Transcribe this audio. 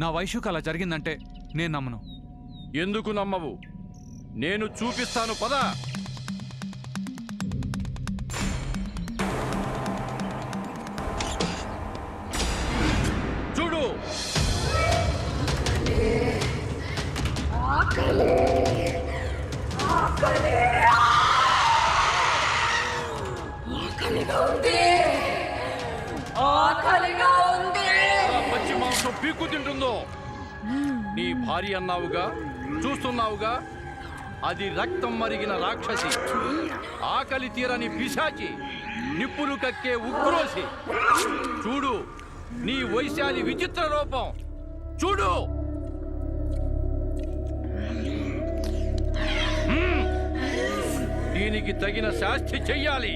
నా వైశ్యుకు అలా జరిగిందంటే నేను నమ్మను. ఎందుకు నమ్మవు? నేను చూపిస్తాను, పద. చూడు, పచ్చి మాంసం పీక్కు తింటుందో. నీ భార్య అన్నావుగా, చూస్తున్నావుగా, అది రక్తం మరిగిన రాక్షసి, ఆకలి తీరని పిశాచి, నిప్పులు కక్కే ఉగ్రోసి. చూడు నీ వైశాలి విచిత్ర రూపం, చూడు. దీనికి తగిన శాస్తి చెయ్యాలి.